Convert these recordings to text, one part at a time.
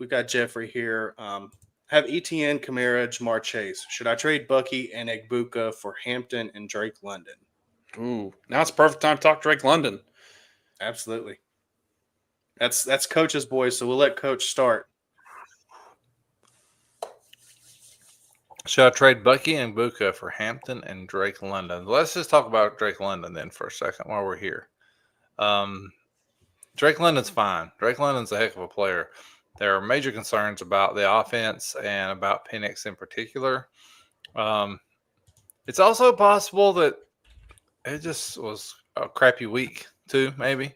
We got Jeffrey here. Have ETN, Kamara, Jamar Chase. Should I trade Bucky and Egbuka for Hampton and Drake London? Ooh, now it's perfect time to talk Drake London. Absolutely. That's Coach's boys, so we'll let Coach start. Should I trade Bucky and Buka for Hampton and Drake London? Let's just talk about Drake London then for a second while we're here. Drake London's fine. Drake London's a heck of a player. There are major concerns about the offense and about Penix in particular. It's also possible that it just was a crappy week too, maybe.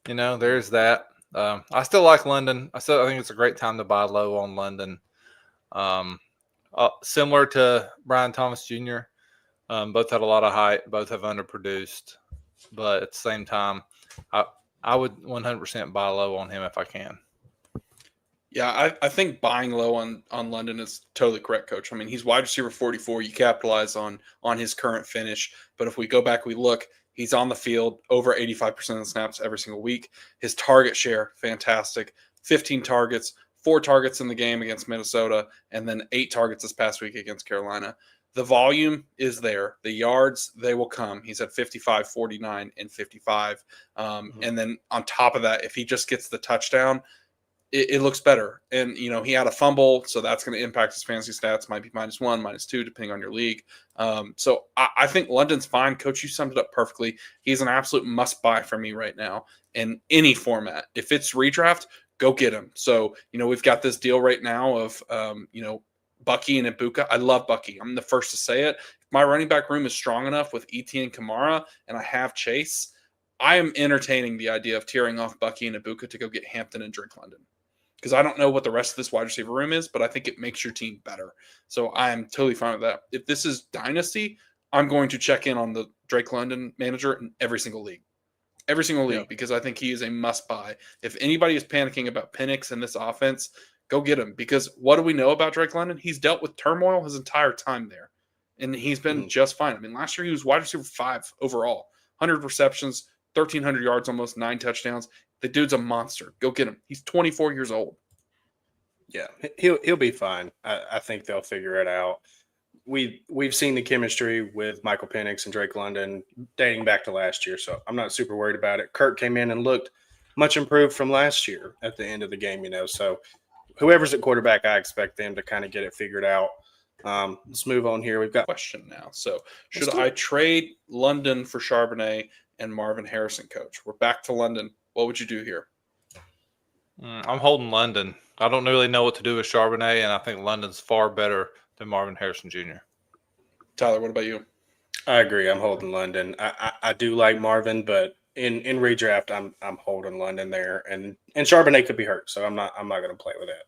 There's that. I still like London. I think it's a great time to buy low on London. Similar to Brian Thomas Jr., both had a lot of height, both have underproduced, but at the same time, I would 100% buy low on him if I can. Yeah, I think buying low on London is totally correct, Coach. I mean, he's wide receiver 44. You capitalize on his current finish. But if we go back, we look, he's on the field over 85% of the snaps every single week. His target share, fantastic. 15 targets, 4 targets in the game against Minnesota, and then 8 targets this past week against Carolina. The volume is there. The yards, they will come. He's at 55, 49, and 55. And then on top of that, if he just gets the touchdown, it looks better. And, he had a fumble, so that's going to impact his fantasy stats. Might be -1, -2, depending on your league. So I think London's fine. Coach, you summed it up perfectly. He's an absolute must-buy for me right now in any format. If it's redraft, go get him. So, we've got this deal right now of, Bucky and Egbuka. I love Bucky. I'm the first to say it. If my running back room is strong enough with ETN Kamara and I have Chase, I am entertaining the idea of tearing off Bucky and Egbuka to go get Hampton and Drake London. Because I don't know what the rest of this wide receiver room is, but I think it makes your team better. So I am totally fine with that. If this is Dynasty, I'm going to check in on the Drake London manager in every single league. Every single league, because I think he is a must-buy. If anybody is panicking about Penix in this offense, go get him. Because what do we know about Drake London? He's dealt with turmoil his entire time there. And he's been just fine. I mean, last year he was wide receiver 5 overall. 100 receptions, 1,300 yards, almost 9 touchdowns. The dude's a monster. Go get him. He's 24 years old. Yeah, he'll be fine. I think they'll figure it out. We've seen the chemistry with Michael Penix and Drake London dating back to last year, so I'm not super worried about it. Kirk came in and looked much improved from last year at the end of the game, So whoever's at quarterback, I expect them to kind of get it figured out. Let's move on here. We've got a question now. So should I trade London for Charbonnet and Marvin Harrison, Coach? We're back to London. What would you do here? I'm holding London. I don't really know what to do with Charbonnet, and I think London's far better than Marvin Harrison Jr. Tyler, what about you? I agree. I'm holding London. I do like Marvin, but in redraft, I'm holding London there, and Charbonnet could be hurt, so I'm not going to play with that.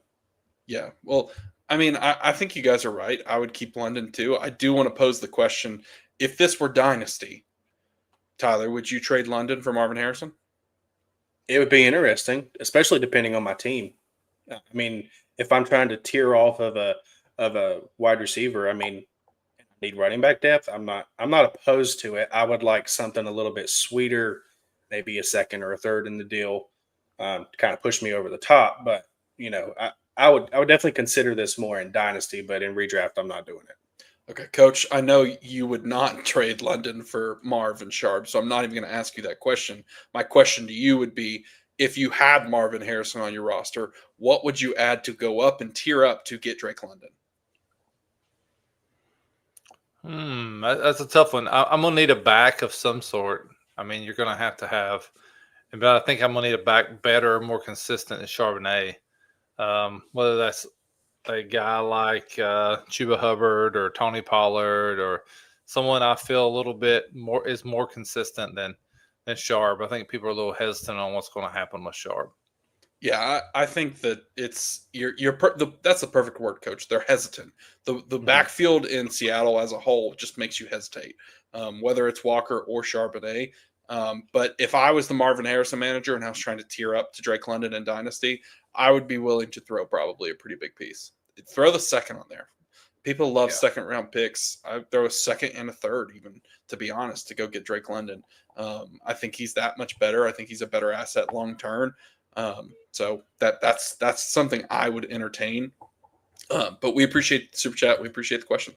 Yeah, well, I mean, I think you guys are right. I would keep London too. I do want to pose the question: if this were Dynasty, Tyler, would you trade London for Marvin Harrison? It would be interesting, especially depending on my team. I mean, if I'm trying to tear off of a wide receiver, I mean, I need running back depth. I'm not opposed to it. I would like something a little bit sweeter, maybe a second or a third in the deal, to kind of push me over the top. But I would definitely consider this more in Dynasty, but in redraft, I'm not doing it. Okay, Coach, I know you would not trade London for Marvin Sharp, so I'm not even going to ask you that question. My question to you would be, if you had Marvin Harrison on your roster, what would you add to go up and tier up to get Drake London? That's a tough one. I'm going to need a back of some sort. I mean, you're going to have, but I think I'm going to need a back better, more consistent than Charbonnet. Whether that's a guy like Chuba Hubbard or Tony Pollard or someone I feel a little bit more consistent than Sharp. I think people are a little hesitant on what's going to happen with Sharp. Yeah, I think that that's the perfect word, Coach. They're hesitant. The backfield in Seattle as a whole just makes you hesitate, whether it's Walker or Charbonnet. But if I was the Marvin Harrison manager and I was trying to tier up to Drake London and Dynasty, I would be willing to throw probably a pretty big piece. Throw the second on there. People love second-round picks. I throw a second and a third, even, to be honest, to go get Drake London. I think he's that much better. I think he's a better asset long-term. So that's something I would entertain. But we appreciate the super chat. We appreciate the question.